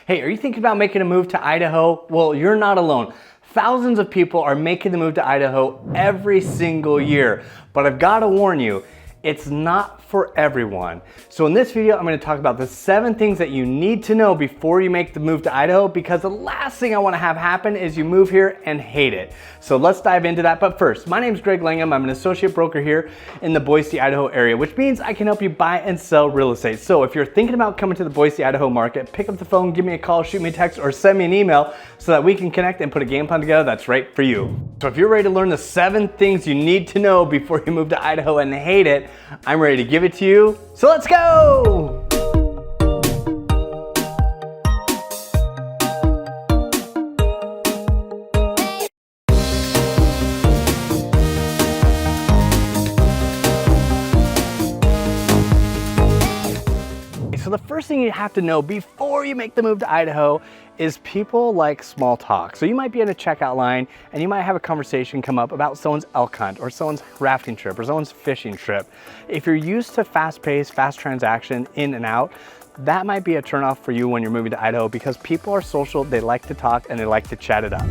Hey, are you thinking about making a move to Idaho? Well, you're not alone. Thousands of people are making the move to Idaho every single year. But I've got to warn you, it's not for everyone. So in this video, I'm going to talk about the 7 things that you need to know before you make the move to Idaho, because the last thing I want to have happen is you move here and hate it. So let's dive into that. But first, my name is Greg Langham. I'm an associate broker here in the Boise, Idaho area, which means I can help you buy and sell real estate. So if you're thinking about coming to the Boise, Idaho market, pick up the phone, give me a call, shoot me a text, or send me an email so that we can connect and put a game plan together that's right for you. So if you're ready to learn the 7 things you need to know before you move to Idaho and hate it, I'm ready to give it to you. So let's go! So the first thing you have to know before you make the move to Idaho is people like small talk. So you might be in a checkout line and you might have a conversation come up about someone's elk hunt or someone's rafting trip or someone's fishing trip. If you're used to fast-paced, fast transaction in and out, that might be a turnoff for you when you're moving to Idaho, because people are social, they like to talk, and they like to chat it up.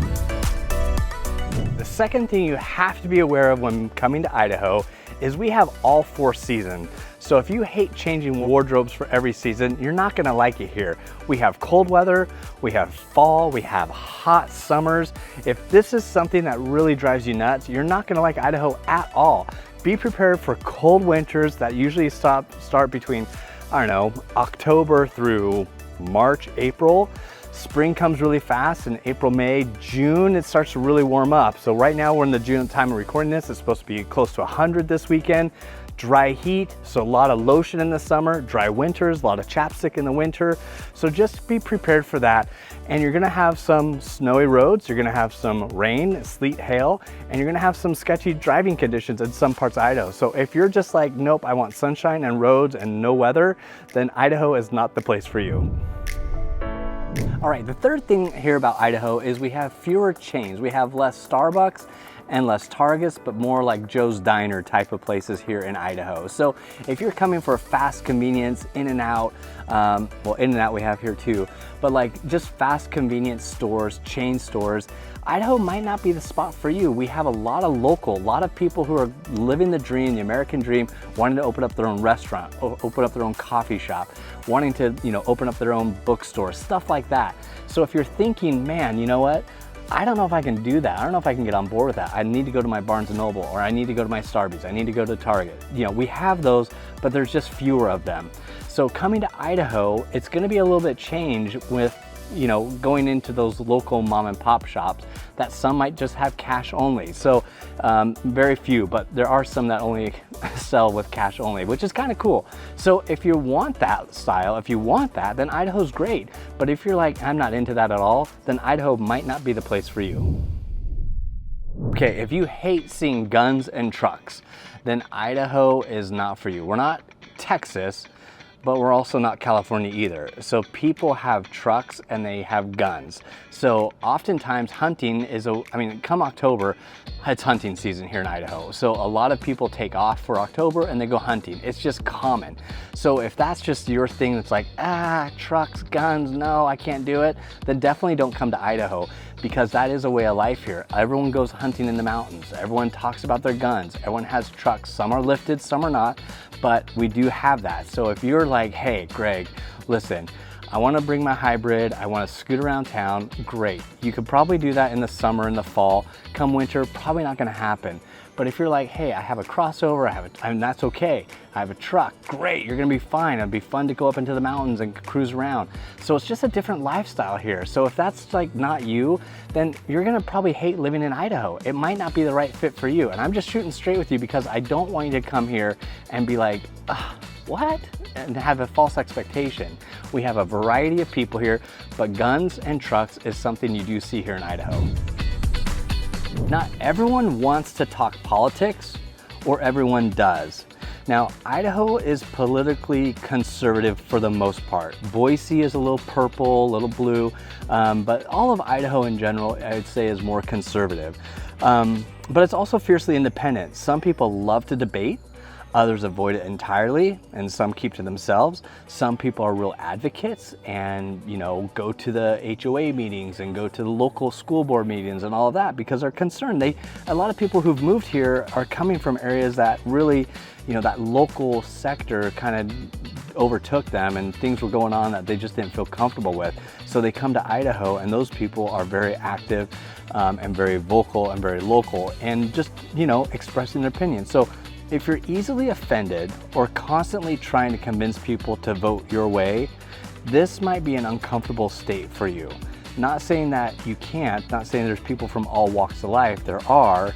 The second thing you have to be aware of when coming to Idaho is we have all 4 seasons. So if you hate changing wardrobes for every season, you're not gonna like it here. We have cold weather, we have fall, we have hot summers. If this is something that really drives you nuts, you're not gonna like Idaho at all. Be prepared for cold winters that usually start between, I don't know, October through March, April. Spring comes really fast in April, May, June, it starts to really warm up. So right now we're in the June time of recording this. It's supposed to be close to 100 this weekend. Dry heat, so a lot of lotion in the summer, dry winters, a lot of chapstick in the winter. So just be prepared for that. And you're gonna have some snowy roads, you're gonna have some rain, sleet, hail, and you're gonna have some sketchy driving conditions in some parts of Idaho. So if you're just like, nope, I want sunshine and roads and no weather, then Idaho is not the place for you. All right, the third thing here about Idaho is we have fewer chains. We have less Starbucks and less Targets, but more like Joe's Diner type of places here in Idaho. So if you're coming for fast convenience, in and out, well, in and out we have here too, but like just fast convenience stores, chain stores, Idaho might not be the spot for you. We have a lot of local, a lot of people who are living the dream, the American dream, wanting to open up their own restaurant, open up their own coffee shop, wanting to, open up their own bookstore, stuff like that. So if you're thinking, man, you know what? I don't know if I can do that. I don't know if I can get on board with that. I need to go to my Barnes & Noble, or I need to go to my Starbucks. I need to go to Target. We have those, but there's just fewer of them. So coming to Idaho, it's gonna be a little bit changed with going into those local mom and pop shops that some might just have cash only. So very few, but there are some that only sell with cash only, which is kind of cool. So if you want that style, if you want that, then Idaho's great. But if you're like, I'm not into that at all, then Idaho might not be the place for you. Okay, if you hate seeing guns and trucks, then Idaho is not for you. We're not Texas, but we're also not California either. So people have trucks and they have guns. So oftentimes hunting is, come October, it's hunting season here in Idaho. So a lot of people take off for October and they go hunting. It's just common. So if that's just your thing, that's like, trucks, guns, no, I can't do it, then definitely don't come to Idaho, because that is a way of life here. Everyone goes hunting in the mountains. Everyone talks about their guns. Everyone has trucks. Some are lifted, some are not, but we do have that. So if you're like, hey, Greg, listen, I want to bring my hybrid, I want to scoot around town, great. You could probably do that in the summer, in the fall. Come winter, probably not going to happen. But if you're like, hey, I have a crossover, that's okay. I have a truck, great, you're gonna be fine. It'd be fun to go up into the mountains and cruise around. So it's just a different lifestyle here. So if that's like not you, then you're gonna probably hate living in Idaho. It might not be the right fit for you. And I'm just shooting straight with you, because I don't want you to come here and be like, what? And have a false expectation. We have a variety of people here, but guns and trucks is something you do see here in Idaho. Not everyone wants to talk politics, or everyone does. Now, Idaho is politically conservative for the most part. Boise is a little purple, a little blue, but all of Idaho in general, I'd say, is more conservative. But it's also fiercely independent. Some people love to debate. Others avoid it entirely, and some keep to themselves. Some people are real advocates and, you know, go to the HOA meetings and go to the local school board meetings and all of that because they're concerned. A lot of people who've moved here are coming from areas that really, you know, that local sector kind of overtook them and things were going on that they just didn't feel comfortable with. So they come to Idaho, and those people are very active and very vocal and very local and just, you know, expressing their opinion. So if you're easily offended or constantly trying to convince people to vote your way, this might be an uncomfortable state for you. Not saying that you can't, not saying there's people from all walks of life, there are,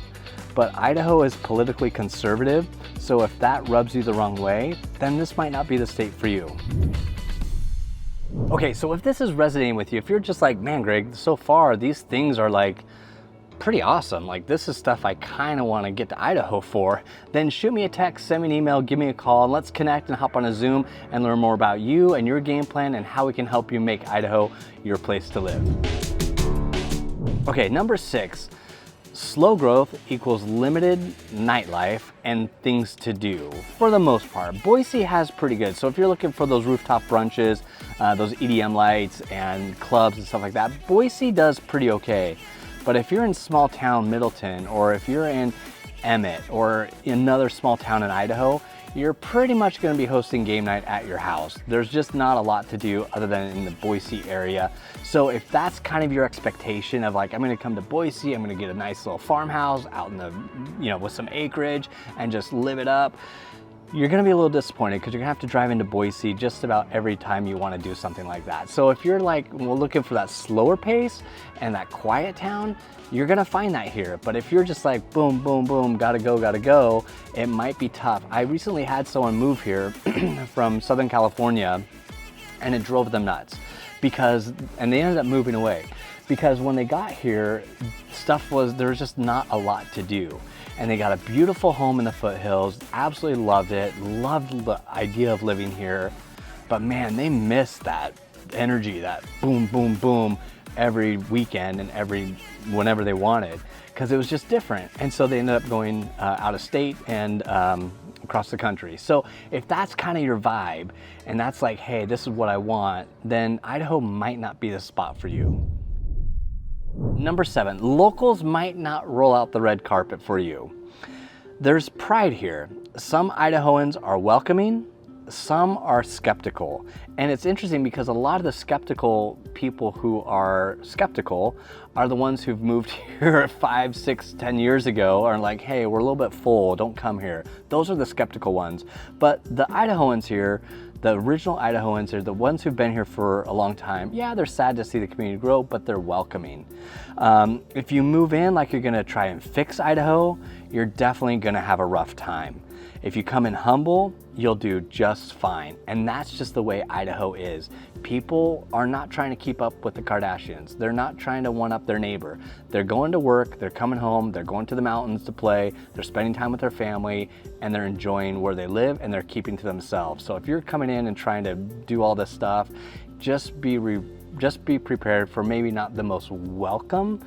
but Idaho is politically conservative, so if that rubs you the wrong way, then this might not be the state for you. Okay, so if this is resonating with you, if you're just like, man, Greg, so far these things are like pretty awesome, like this is stuff I kind of want to get to Idaho for, then shoot me a text, send me an email, give me a call, and let's connect and hop on a Zoom and learn more about you and your game plan and how we can help you make Idaho your place to live. Okay, number 6, slow growth equals limited nightlife and things to do. For the most part, Boise has pretty good. So if you're looking for those rooftop brunches, those EDM lights and clubs and stuff like that, Boise does pretty okay. But if you're in small town Middleton, or if you're in Emmett or another small town in Idaho, you're pretty much going to be hosting game night at your house. There's just not a lot to do other than in the Boise area. So if that's kind of your expectation of like, I'm going to come to Boise, I'm going to get a nice little farmhouse out in the, you know, with some acreage and just live it up, you're going to be a little disappointed because you're going to have to drive into Boise just about every time you want to do something like that. So if you're like, well, looking for that slower pace and that quiet town, you're going to find that here. But if you're just like, boom, boom, boom, gotta go, it might be tough. I recently had someone move here from Southern California, and it drove them nuts and they ended up moving away because when they got here, there was just not a lot to do. And they got a beautiful home in the foothills, absolutely loved it, loved the idea of living here. But man, they missed that energy, that boom, boom, boom every weekend and whenever they wanted, because it was just different. And so they ended up going out of state and across the country. So if that's kind of your vibe and that's like, hey, this is what I want, then Idaho might not be the spot for you. Number 7, locals might not roll out the red carpet for you. There's pride here. Some Idahoans are welcoming, some are skeptical. And it's interesting because a lot of the skeptical people who are skeptical are the ones who've moved here 5, 6, 10 years ago, are like, hey, we're a little bit full, don't come here. Those are the skeptical ones. But the Idahoans here, the original Idahoans are the ones who've been here for a long time. Yeah, they're sad to see the community grow, but they're welcoming. If you move in like you're gonna try and fix Idaho, you're definitely gonna have a rough time. If you come in humble, you'll do just fine. And that's just the way Idaho is. People are not trying to keep up with the Kardashians. They're not trying to one up their neighbor. They're going to work, they're coming home, they're going to the mountains to play, they're spending time with their family, and they're enjoying where they live, and they're keeping to themselves. So if you're coming in and trying to do all this stuff, just be prepared for maybe not the most welcome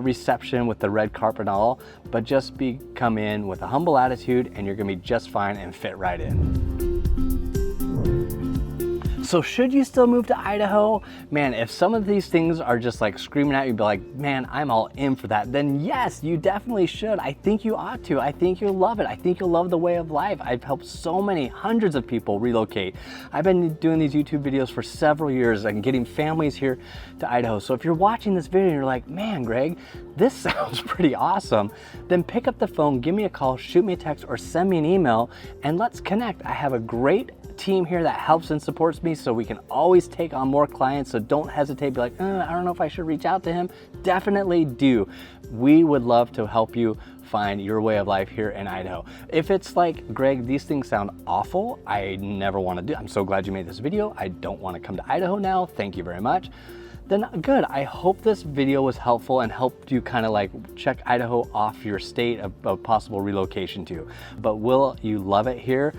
reception with the red carpet and all, but just come in with a humble attitude and you're gonna be just fine and fit right in. So should you still move to Idaho? Man, if some of these things are just like screaming at you, be like, man, I'm all in for that, then yes, you definitely should. I think you ought to. I think you'll love it. I think you'll love the way of life. I've helped so many, hundreds of people relocate. I've been doing these YouTube videos for several years and getting families here to Idaho. So if you're watching this video and you're like, man, Greg, this sounds pretty awesome, then pick up the phone, give me a call, shoot me a text, or send me an email, and let's connect. I have a great team here that helps and supports me, so we can always take on more clients. So don't hesitate, be like, I don't know if I should reach out to him. Definitely do. We would love to help you find your way of life here in Idaho. If it's like, Greg, these things sound awful, I never want to do, I'm so glad you made this video, I don't want to come to Idaho now, thank you very much, then good. I hope this video was helpful and helped you kind of like check Idaho off your state of possible relocation to. But will you love it here?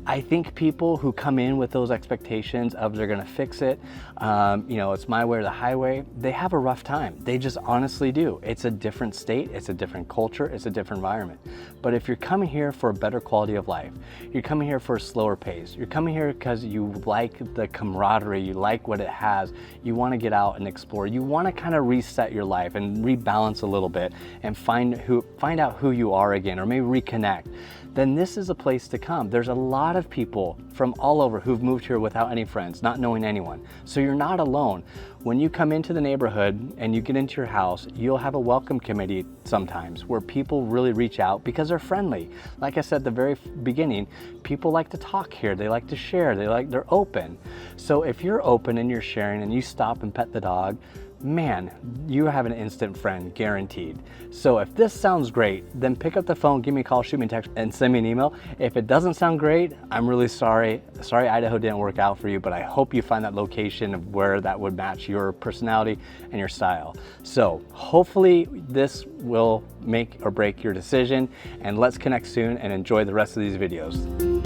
I think people who come in with those expectations of they're gonna fix it, you know, it's my way or the highway, they have a rough time. They just honestly do. It's a different state, it's a different culture, it's a different environment. But if you're coming here for a better quality of life, you're coming here for a slower pace, you're coming here because you like the camaraderie, you like what it has, you wanna get out and explore, you wanna kind of reset your life and rebalance a little bit and find out who you are again, or maybe reconnect, then this is a place to come. There's a lot of people from all over who've moved here without any friends, not knowing anyone. So you're not alone. When you come into the neighborhood and you get into your house, you'll have a welcome committee sometimes where people really reach out because they're friendly. Like I said at the very beginning, people like to talk here, they like to share, they're open. So if you're open and you're sharing and you stop and pet the dog, man, you have an instant friend, guaranteed. So if this sounds great, then pick up the phone, give me a call, shoot me a text, and send me an email. If it doesn't sound great, I'm really sorry. Sorry Idaho didn't work out for you, but I hope you find that location of where that would match your personality and your style. So hopefully this will make or break your decision, and let's connect soon and enjoy the rest of these videos.